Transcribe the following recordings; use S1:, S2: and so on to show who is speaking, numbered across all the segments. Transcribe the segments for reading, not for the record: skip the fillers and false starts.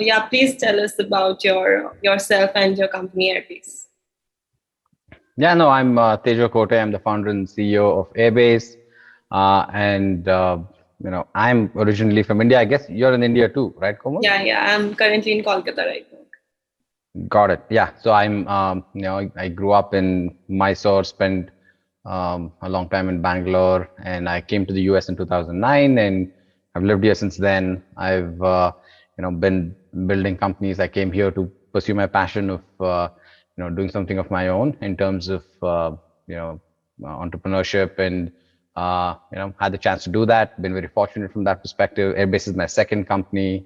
S1: yeah, please tell us about yourself and your company Airbase.
S2: Yeah, no, I'm Thejo Kote. I'm the founder and CEO of Airbase. And, I'm originally from India. I guess you're in India too, right, Komal?
S1: Yeah. I'm currently in Kolkata right now.
S2: Got it. Yeah. So I grew up in Mysore, spent a long time in Bangalore, and I came to the US in 2009, and I've lived here since then. I've, been building companies. I came here to pursue my passion of, doing something of my own in terms of, entrepreneurship, and, had the chance to do that. Been very fortunate from that perspective. Airbase is my second company.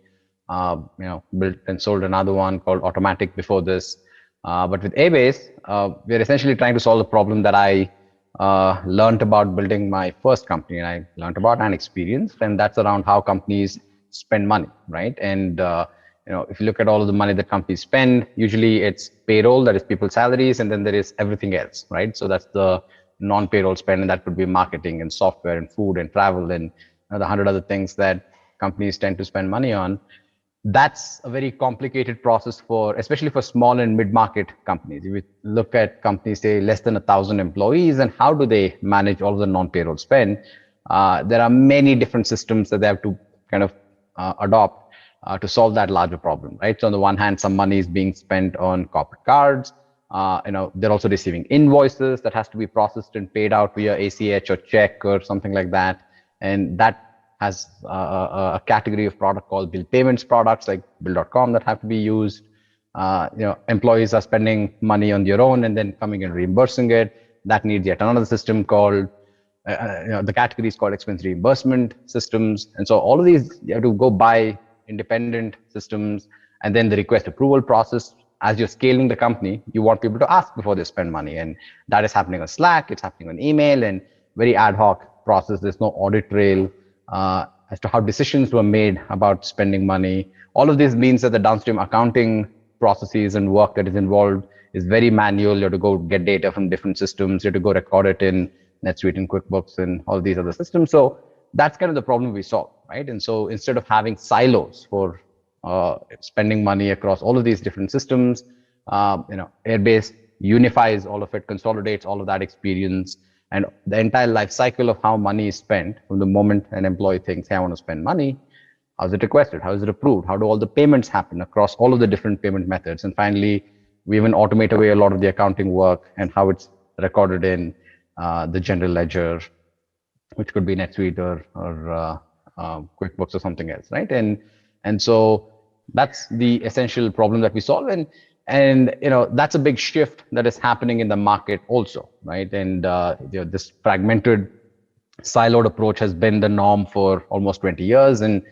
S2: Built and sold another one called Automatic before this. But with Airbase, we're essentially trying to solve the problem that I learned about building my first company, and I learned about and experienced, and that's around how companies spend money, right? And if you look at all of the money that companies spend, usually it's payroll, that is people's salaries, and then there is everything else, right? So that's the non-payroll spend, and that could be marketing and software and food and travel and the 100 other things that companies tend to spend money on. That's a very complicated process especially for small and mid-market companies. If you look at companies, say less than 1,000 employees, and how do they manage all of the non-payroll spend? There are many different systems that they have to kind of adopt to solve that larger problem, right? So on the one hand, some money is being spent on corporate cards. They're also receiving invoices that has to be processed and paid out via ACH or check or something like that, and that has a category of product called bill payments products like bill.com that have to be used. Employees are spending money on their own and then coming and reimbursing it. That needs yet another system called, the category is called expense reimbursement systems. And so all of these, you have to go buy independent systems, and then the request approval process. As you're scaling the company, you want people to ask before they spend money. And that is happening on Slack, it's happening on email, and very ad hoc process. There's no audit trail as to how decisions were made about spending money. All of this means that the downstream accounting processes and work that is involved is very manual. You have to go get data from different systems. You have to go record it in NetSuite and QuickBooks and all these other systems. So that's kind of the problem we solve, right? And so instead of having silos for spending money across all of these different systems, Airbase unifies all of it, consolidates all of that experience, and the entire life cycle of how money is spent from the moment an employee thinks, hey, I want to spend money, how is it requested, how is it approved, how do all the payments happen across all of the different payment methods, and finally, we even automate away a lot of the accounting work and how it's recorded in the general ledger, which could be NetSuite or QuickBooks or something else, right? And so that's the essential problem that we solve, and that's a big shift that is happening in the market also, right? And this fragmented, siloed approach has been the norm for almost 20 years. And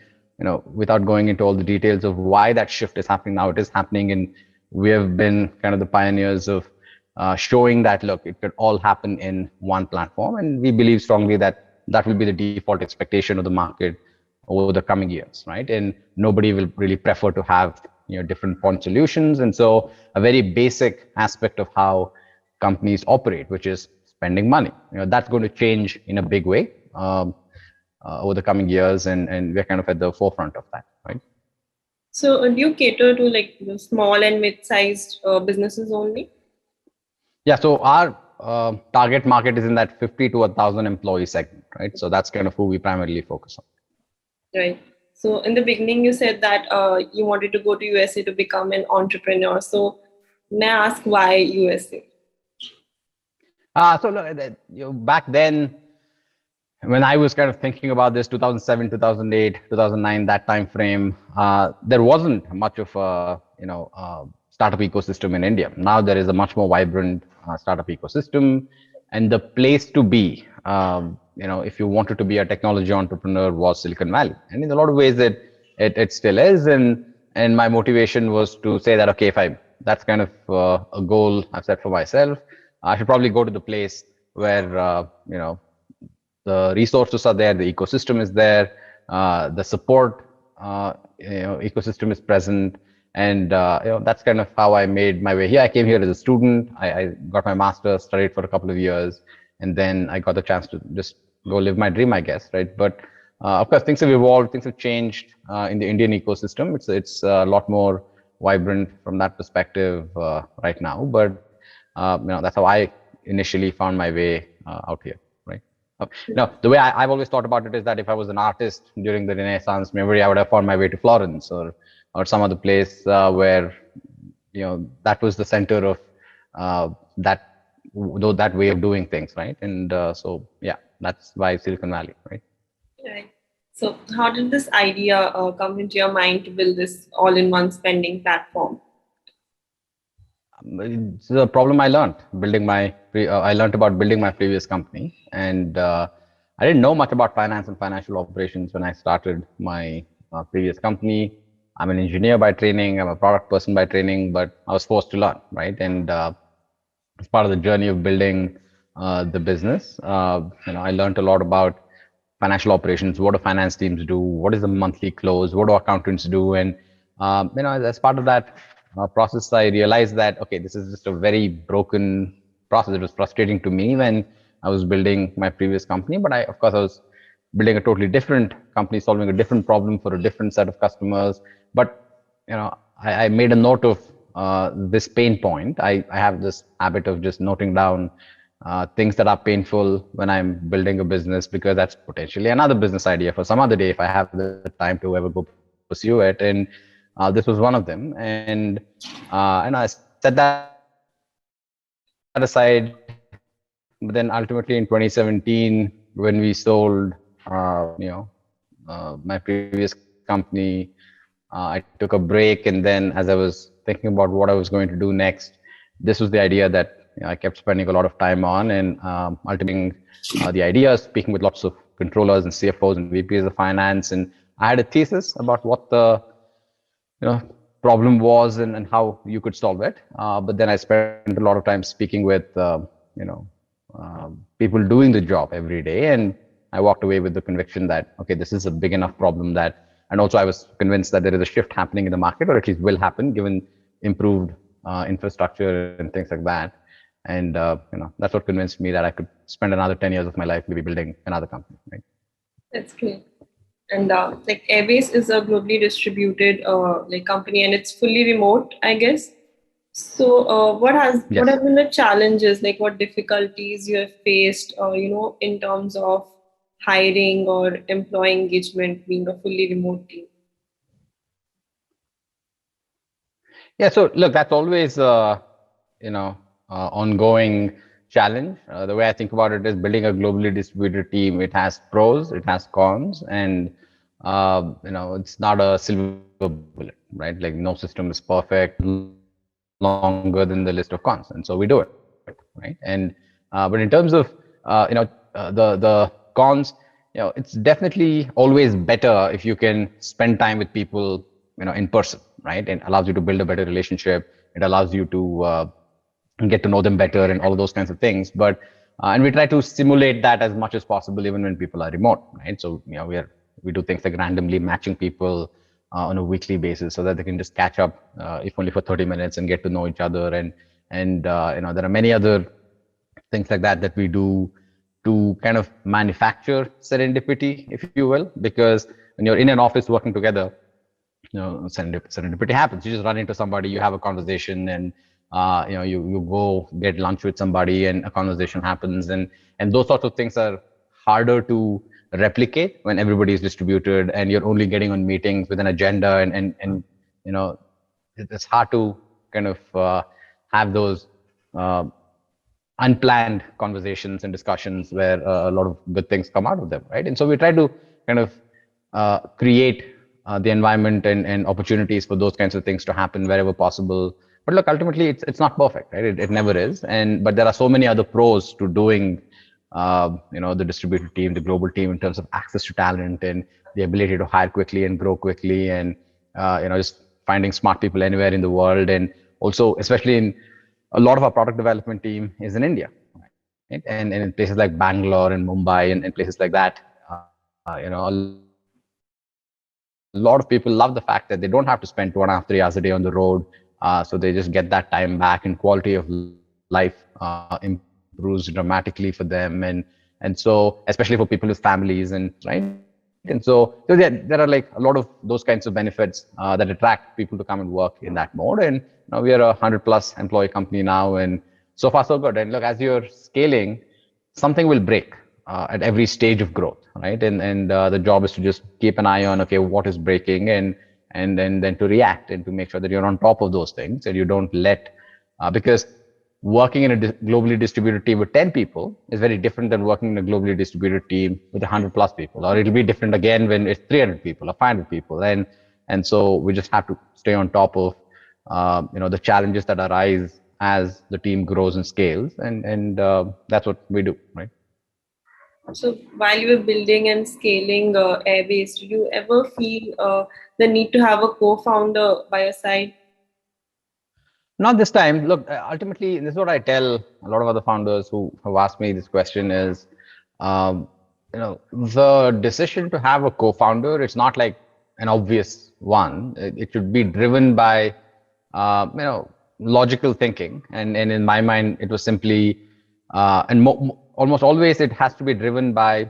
S2: without going into all the details of why that shift is happening now, it is happening, and we have been kind of the pioneers of showing that, look, it could all happen in one platform, and we believe strongly that that will be the default expectation of the market over the coming years, right? And nobody will really prefer to have different point solutions. And so a very basic aspect of how companies operate, which is spending money, that's going to change in a big way over the coming years, and we're kind of at the forefront of that, right?
S1: So do you cater to like the small and mid-sized businesses only?
S2: Yeah, so our target market is in that 50 to 1,000 employee segment, right? So that's kind of who we primarily focus on.
S1: Right. So in the beginning, you said that you wanted to go to USA to become an entrepreneur. So may I ask why USA?
S2: So look, back then, when I was kind of thinking about this, 2007, 2008, 2009, that time frame, there wasn't much of a startup ecosystem in India. Now there is a much more vibrant startup ecosystem, and the place to be, if you wanted to be a technology entrepreneur, was Silicon Valley. And in a lot of ways, it still is. And my motivation was to say that, okay, that's kind of a goal I've set for myself, I should probably go to the place where the resources are there, the ecosystem is there, the support ecosystem is present, and that's kind of how I made my way here. I came here as a student. I got my master's, studied for a couple of years, and then I got the chance to just go live my dream, I guess, right? But of course, things have evolved, things have changed in the Indian ecosystem. It's a lot more vibrant from that perspective right now. But that's how I initially found my way out here, right? The way I've always thought about it is that if I was an artist during the Renaissance, maybe I would have found my way to Florence or some other place where that was the center of that that way of doing things, right? And so yeah, that's why Silicon Valley, right?
S1: Right. So, how did this idea come into your mind to build this all-in-one spending platform?
S2: It's a problem I learned building I learned about building my previous company, and I didn't know much about finance and financial operations when I started my previous company. I'm an engineer by training. I'm a product person by training, but I was forced to learn, right? And as part of the journey of building the business, I learned a lot about financial operations. What do finance teams do? What is the monthly close? What do accountants do? And as part of that process, I realized that okay, this is just a very broken process. It was frustrating to me when I was building my previous company, but of course, I was building a totally different company, solving a different problem for a different set of customers. But I made a note of this pain point. I have this habit of just noting down things that are painful when I'm building a business, because that's potentially another business idea for some other day if I have the time to ever go pursue it. And this was one of them. And I set that aside. But then ultimately in 2017, when we sold, my previous company, I took a break. And then as I was thinking about what I was going to do next, this was the idea that I kept spending a lot of time on, and ultimately the ideas, speaking with lots of controllers and CFOs and VPs of finance. And I had a thesis about what the problem was and how you could solve it. But then I spent a lot of time speaking with people doing the job every day, and I walked away with the conviction that okay, this is a big enough problem that. And also, I was convinced that there is a shift happening in the market, or at least will happen, given improved infrastructure and things like that. And that's what convinced me that I could spend another 10 years of my life maybe building another company. Right?
S1: That's great. And like Airbase is a globally distributed company, and it's fully remote, I guess. So, what have been the challenges? Like, what difficulties you have faced, in terms of hiring or employee engagement, being a fully remote team?
S2: Yeah. So look, that's always ongoing challenge. The way I think about it is building a globally distributed team. It has pros, it has cons, and it's not a silver bullet, right? Like no system is perfect, longer than the list of cons, and so we do it, right? And but in terms of the cons, it's definitely always better if you can spend time with people, in person, right? And allows you to build a better relationship. It allows you to get to know them better and all of those kinds of things. But and we try to simulate that as much as possible, even when people are remote, right? So we do things like randomly matching people on a weekly basis so that they can just catch up, if only for 30 minutes, and get to know each other. And there are many other things like that we do to kind of manufacture serendipity, if you will, because when you're in an office working together, serendipity happens. You just run into somebody, you have a conversation, and you go get lunch with somebody, and a conversation happens, and those sorts of things are harder to replicate when everybody is distributed and you're only getting on meetings with an agenda, and it's hard to kind of have those unplanned conversations and discussions where a lot of good things come out of them, right? And so we try to kind of create the environment and opportunities for those kinds of things to happen wherever possible. But look, ultimately, it's not perfect, right? It never is. But there are so many other pros to doing, the distributed team, the global team, in terms of access to talent and the ability to hire quickly and grow quickly, and just finding smart people anywhere in the world. And also, especially in a lot of our product development team is in India, right? And in places like Bangalore and Mumbai and places like that, a lot of people love the fact that they don't have to spend 2.5, 3 hours a day on the road. So they just get that time back, and quality of life improves dramatically for them. And so, especially for people with families, and right. And so there are like a lot of those kinds of benefits that attract people to come and work in that mode. And now we are a 100+ employee company now, and so far so good. And look, as you're scaling, something will break at every stage of growth, right? And the job is to just keep an eye on, okay, what is breaking, and then to react and to make sure that you're on top of those things, and you don't let because working in a globally distributed team with 10 people is very different than working in a globally distributed team with 100+ people, or it'll be different again when it's 300 people or 500 people. And so we just have to stay on top of the challenges that arise as the team grows and scales, and that's what we do, right?
S1: So while you were building and scaling Airbase, did you ever feel the need to have a co-founder by your side?
S2: Not this time. Look, ultimately, this is what I tell a lot of other founders who have asked me this question is, the decision to have a co-founder, it's not like an obvious one. It should be driven by, logical thinking. And in my mind, it was simply, almost always it has to be driven by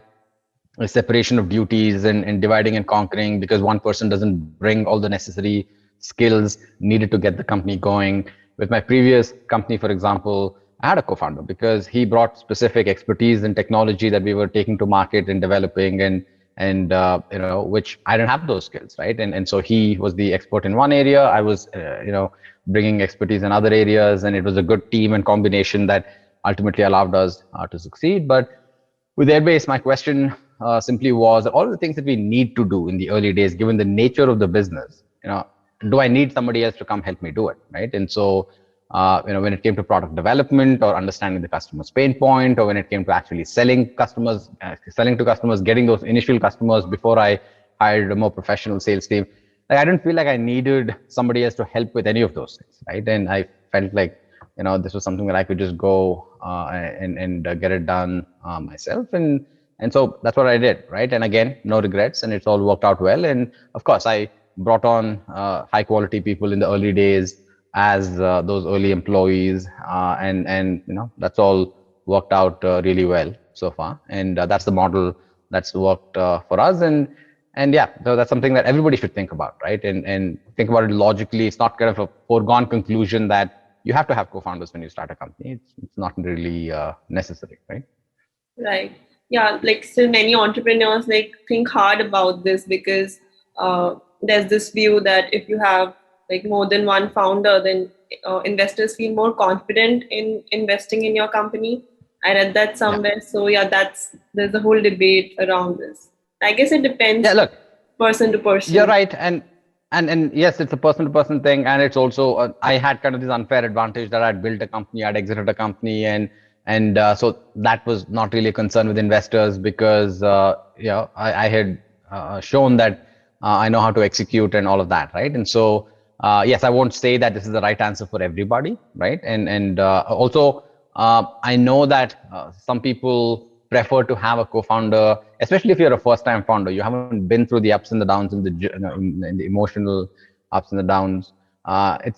S2: a separation of duties and dividing and conquering, because one person doesn't bring all the necessary skills needed to get the company going. With my previous company, for example, I had a co-founder because he brought specific expertise in technology that we were taking to market and developing, and which I didn't have those skills, right? And so he was the expert in one area. I was, bringing expertise in other areas, and it was a good team and combination that ultimately allowed us to succeed. But with Airbase, my question simply was, all of the things that we need to do in the early days, given the nature of the business, do I need somebody else to come help me do it, right? And so, when it came to product development or understanding the customer's pain point, or when it came to actually selling to customers, getting those initial customers before I hired a more professional sales team, I didn't feel like I needed somebody else to help with any of those things, right? And I felt like, this was something that I could just go and get it done myself. And so that's what I did, right? And again, no regrets, and it's all worked out well. And of course, I brought on high quality people in the early days as those early employees, and that's all worked out really well so far. And that's the model that's worked for us. And yeah, so that's something that everybody should think about, right? And think about it logically. It's not kind of a foregone conclusion that you have to have co-founders when you start a company. It's not really necessary, right?
S1: Right. Yeah, like still many entrepreneurs think hard about this because there's this view that if you have more than one founder, then investors feel more confident in investing in your company. I read that somewhere. Yeah. So yeah, there's a whole debate around this. I guess it depends.
S2: Yeah, look,
S1: person to person.
S2: You're right, and yes, it's a person to person thing, and it's also I had kind of this unfair advantage that I'd built a company, I'd exited a company, and so that was not really a concern with investors because I had shown that I know how to execute and all of that, right? And so yes, I won't say that this is the right answer for everybody, right? And also I know that some people prefer to have a co-founder, especially if you're a first-time founder. You haven't been through the ups and the downs and in the emotional ups and the downs.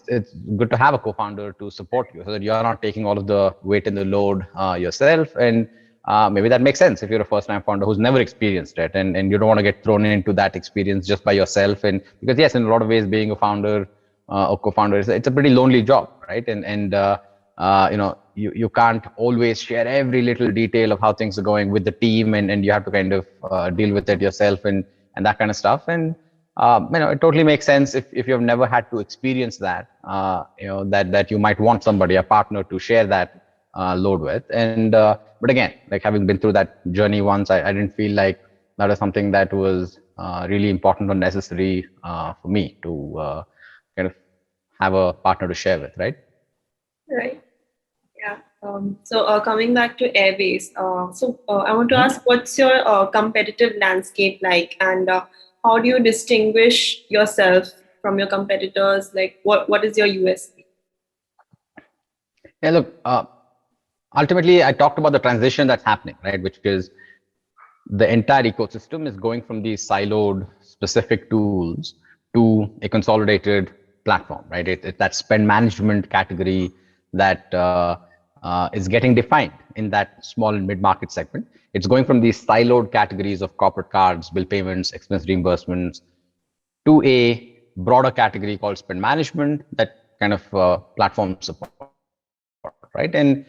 S2: It's good to have a co-founder to support you so that you're not taking all of the weight and the load yourself. And maybe that makes sense if you're a first-time founder who's never experienced it, and you don't want to get thrown into that experience just by yourself. And because yes, in a lot of ways, being a founder or co-founder, it's a pretty lonely job, right? And you can't always share every little detail of how things are going with the team, and you have to kind of deal with it yourself and that kind of stuff. And it totally makes sense if you've never had to experience that, that you might want somebody, a partner, to share that load with. And but again, like having been through that journey once, I didn't feel like that was something that was really important or necessary for me to kind of have a partner to share with, right?
S1: Right. Yeah. So coming back to Airbase, I want to ask, what's your competitive landscape like, and how do you distinguish yourself from your competitors? Like, what is your USP?
S2: Yeah, look, ultimately, I talked about the transition that's happening, right? Which is the entire ecosystem is going from these siloed specific tools to a consolidated platform, right? It's that spend management category that is getting defined in that small and mid-market segment. It's going from these siloed categories of corporate cards, bill payments, expense reimbursements, to a broader category called spend management that kind of platform support, right? And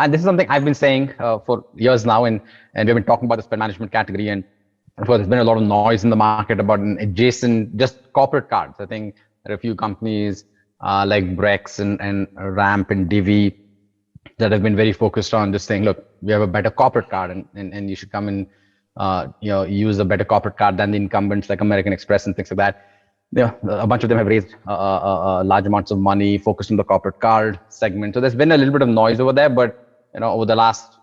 S2: this is something I've been saying for years now, and we've been talking about the spend management category, and of course, there's been a lot of noise in the market about an adjacent, just corporate cards. I think there are a few companies like Brex and Ramp and Divi that have been very focused on just saying, look, we have a better corporate card, and you should come and use a better corporate card than the incumbents like American Express and things like that. A bunch of them have raised large amounts of money focused on the corporate card segment. So there's been a little bit of noise over there, but over the last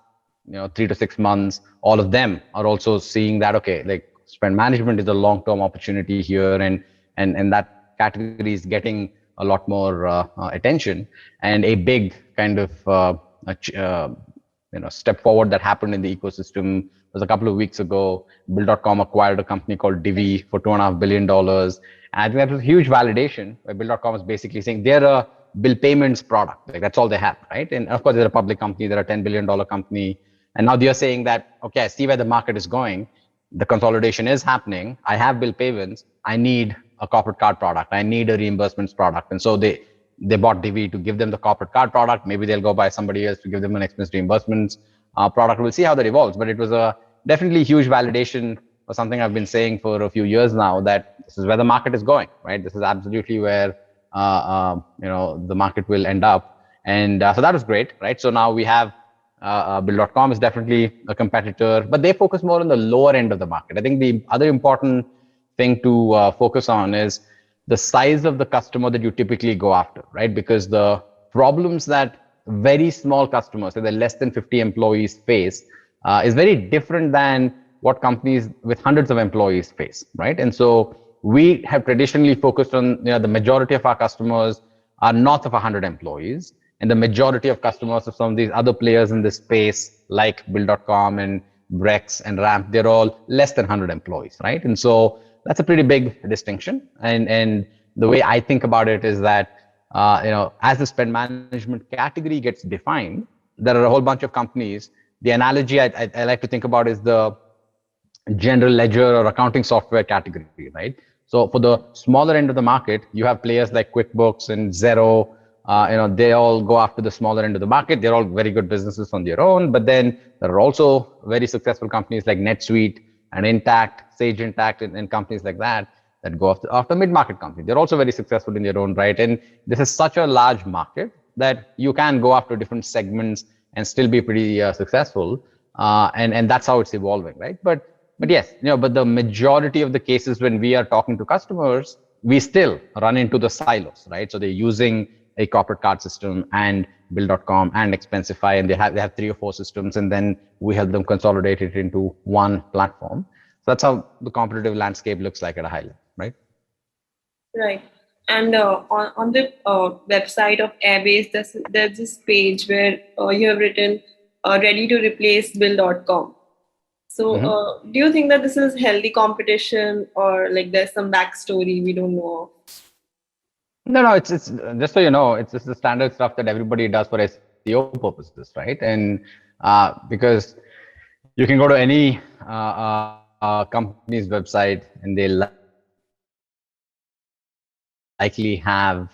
S2: 3 to 6 months, all of them are also seeing that okay, like spend management is a long-term opportunity here, and that category is getting a lot more attention. And a big kind of step forward that happened in the ecosystem was a couple of weeks ago. Bill.com acquired a company called Divi for $2.5 billion. And I think that was a huge validation where Bill.com is basically saying they're a bill payments product. Like that's all they have, right? And of course, they're a public company, they're a $10 billion company. And now they're saying that, okay, I see where the market is going. The consolidation is happening. I have bill payments. I need a corporate card product. I need a reimbursements product. And so they bought Divi to give them the corporate card product. Maybe they'll go buy somebody else to give them an expense reimbursements product. We'll see how that evolves. But it was a definitely huge validation for something I've been saying for a few years now, that this is where the market is going, right? This is absolutely where the market will end up. And so that was great, right? So now we have Bill.com is definitely a competitor, but they focus more on the lower end of the market. I think the other important thing to focus on is the size of the customer that you typically go after, right? Because the problems that very small customers, so they're less than 50 employees, face is very different than what companies with hundreds of employees face, right? And so we have traditionally focused on, the majority of our customers are north of 100 employees. And the majority of customers of some of these other players in this space, like Bill.com and Brex and Ramp, they're all less than 100 employees, right? And so that's a pretty big distinction. And the way I think about it is that, as the spend management category gets defined, there are a whole bunch of companies. The analogy I like to think about is the general ledger or accounting software category, right? So for the smaller end of the market, you have players like QuickBooks and Xero. They all go after the smaller end of the market. They're all very good businesses on their own. But then there are also very successful companies like NetSuite and Intact, Sage Intact, and companies like that go after mid-market companies. They're also very successful in their own right. And this is such a large market that you can go after different segments and still be pretty successful. And that's how it's evolving, right? But yes, but the majority of the cases when we are talking to customers, we still run into the silos, right? So they're using a corporate card system and Bill.com and Expensify, and they have 3 or 4 systems, and then we help them consolidate it into one platform. So that's how the competitive landscape looks like at a high level, right?
S1: Right. And on the website of Airbase, there's this page where you have written ready to replace Bill.com. So do you think that this is healthy competition, or like there's some backstory we don't know of?
S2: No, it's just so you know, it's just the standard stuff that everybody does for SEO purposes, right? And because you can go to any company's website and they likely have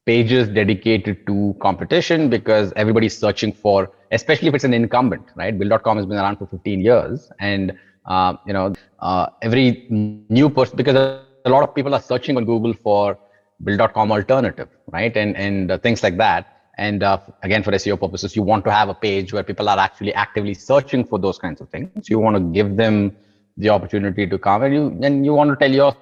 S2: pages dedicated to competition because everybody's searching for, especially if it's an incumbent, right? Bill.com has been around for 15 years, and every new person, because a lot of people are searching on Google for Bill.com alternative, right? And things like that. And again, for SEO purposes, you want to have a page where people are actually actively searching for those kinds of things. You want to give them the opportunity to come, and you want to tell your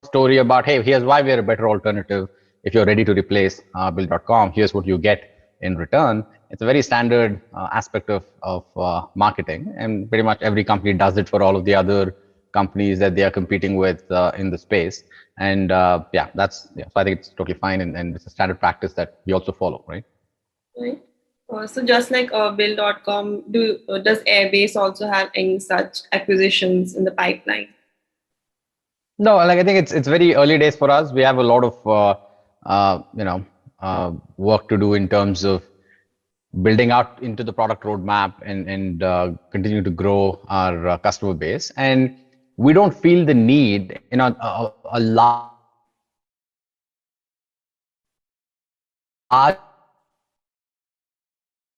S2: story about, hey, here's why we're a better alternative. If you're ready to replace Bill.com, here's what you get in return. It's a very standard aspect of marketing, and pretty much every company does it for all of the other companies that they are competing with in the space. And so I think it's totally fine, and it's a standard practice that we also follow, right?
S1: Right. So just like Bill.com, does Airbase also have any such acquisitions in the pipeline?
S2: No, like I think it's very early days for us. We have a lot of work to do in terms of building out into the product roadmap and continue to grow our customer base. And we don't feel the need, a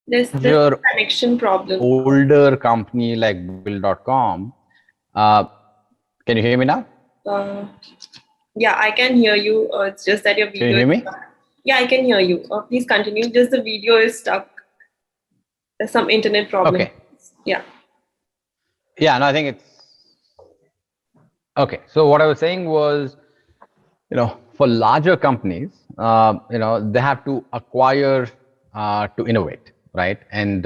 S1: There's a connection problem.
S2: older company like Bill.com. Can you hear me now?
S1: Yeah, I can hear you. It's just that your video.
S2: Can you hear me?
S1: Yeah, I can hear you. Please continue. Just the video is stuck. There's some internet problem.
S2: Okay.
S1: Yeah.
S2: Yeah, no, I think it's okay. So what I was saying was, for larger companies, they have to acquire to innovate, right? And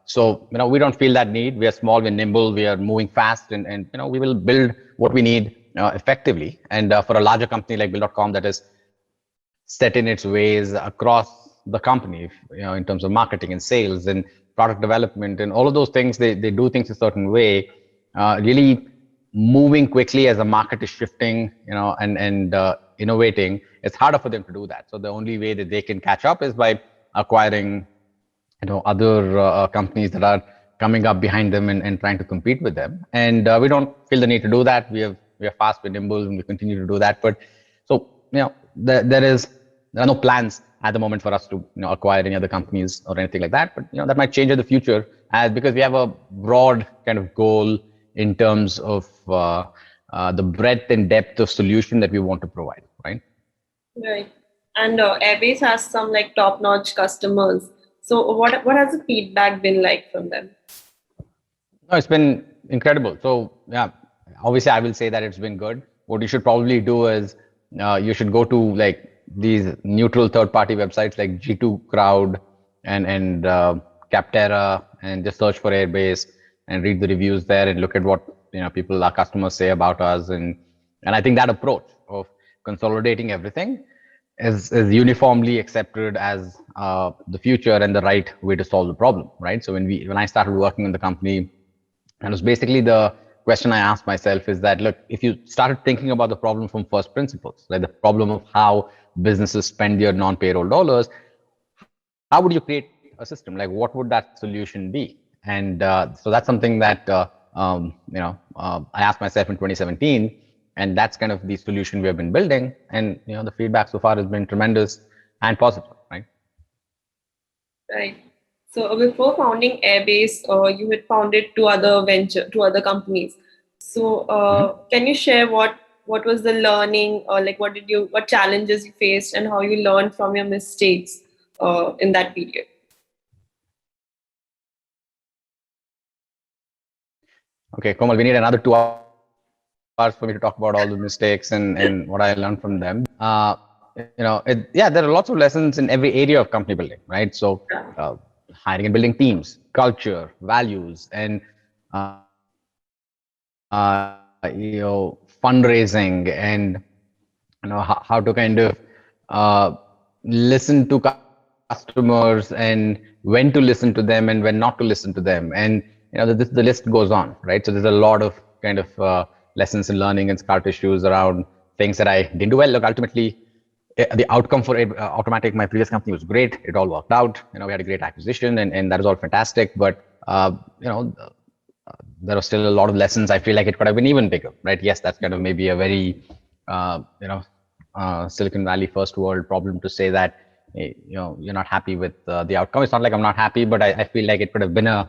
S2: so, we don't feel that need. We are small, we're nimble, we are moving fast, and we will build what we need effectively. And for a larger company like Bill.com that is set in its ways across the company, in terms of marketing and sales and product development and all of those things, they do things a certain way, really moving quickly as the market is shifting, and innovating. It's harder for them to do that. So the only way that they can catch up is by acquiring, other companies that are coming up behind them and trying to compete with them. And we don't feel the need to do that. We are fast, we're nimble, and we continue to do that. But so, there are no plans at the moment for us to acquire any other companies or anything like that. But that might change in the future, because we have a broad kind of goal in terms of the breadth and depth of solution that we want to provide, right?
S1: Right. And Airbase has some like top-notch customers. So what has the feedback been like from them?
S2: No, it's been incredible. So yeah, obviously I will say that it's been good. What you should probably do is you should go to like these neutral third-party websites like G2 Crowd and Capterra, and just search for Airbase and read the reviews there and look at what people, our customers, say about us. And I think that approach of consolidating everything is uniformly accepted as the future and the right way to solve the problem, right? So when I started working in the company, and it was basically the question I asked myself is that, look, if you started thinking about the problem from first principles, like the problem of how businesses spend their non-payroll dollars, how would you create a system? Like, what would that solution be? And so that's something that I asked myself in 2017, and that's kind of the solution we have been building. And the feedback so far has been tremendous and positive, right?
S1: Right. So before founding Airbase, you had founded two other companies. So can you share what was the learning, or like what challenges you faced, and how you learned from your mistakes in that period?
S2: Okay, Komal, we need another 2 hours for me to talk about all the mistakes and what I learned from them. There are lots of lessons in every area of company building, right? So hiring and building teams, culture, values, and fundraising, and how to kind of listen to customers, and when to listen to them and when not to listen to them. And the list goes on, right? So there's a lot of kind of lessons and learning and scar tissues around things that I didn't do well. Look, ultimately, the outcome for Automatic, my previous company, was great. It all worked out. We had a great acquisition, and that was all fantastic. But there are still a lot of lessons. I feel like it could have been even bigger, right? Yes, that's kind of maybe a very Silicon Valley first world problem to say that you're not happy with the outcome. It's not like I'm not happy, but I feel like it could have been a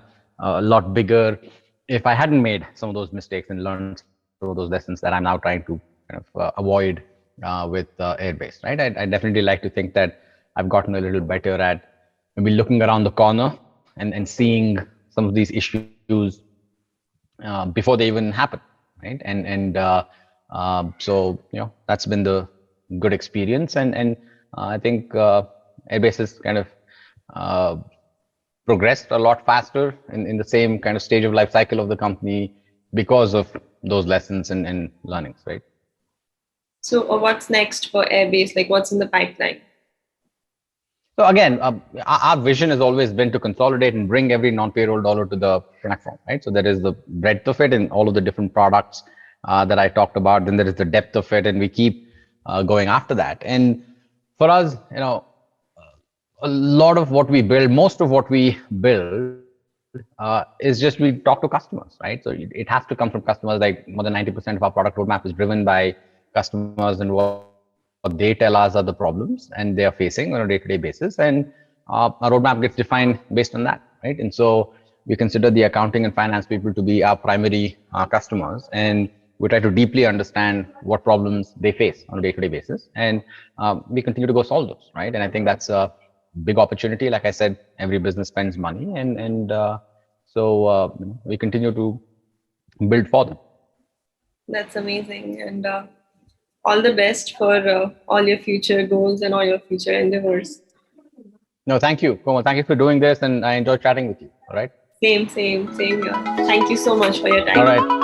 S2: lot bigger if I hadn't made some of those mistakes and learned some of those lessons that I'm now trying to kind of avoid with Airbase, right? I definitely like to think that I've gotten a little better at maybe looking around the corner and seeing some of these issues before they even happen, right? And so that's been the good experience, and I think Airbase has kind of progressed a lot faster in the same kind of stage of life cycle of the company because of those lessons and learnings, right?
S1: So what's next for Airbase? Like, what's in the pipeline?
S2: So again, our vision has always been to consolidate and bring every non-payroll dollar to the platform, right? So there is the breadth of it in all of the different products that I talked about. Then there is the depth of it, and we keep going after that. And for us, a lot of what we build, most of what we build, is just we talk to customers, right? So it has to come from customers. Like more than 90% of our product roadmap is driven by customers and what they tell us are the problems and they are facing on a day-to-day basis. And our roadmap gets defined based on that, right? And so we consider the accounting and finance people to be our primary customers, and we try to deeply understand what problems they face on a day-to-day basis, and we continue to go solve those, right? And I think that's a big opportunity. Like I said, every business spends money, so we continue to build for them.
S1: That's amazing, and all the best for all your future goals and all your future endeavors.
S2: No, thank you, Komal. Thank you for doing this, and I enjoyed chatting with you. All right.
S1: Same here. Thank you so much for your time.
S2: All right.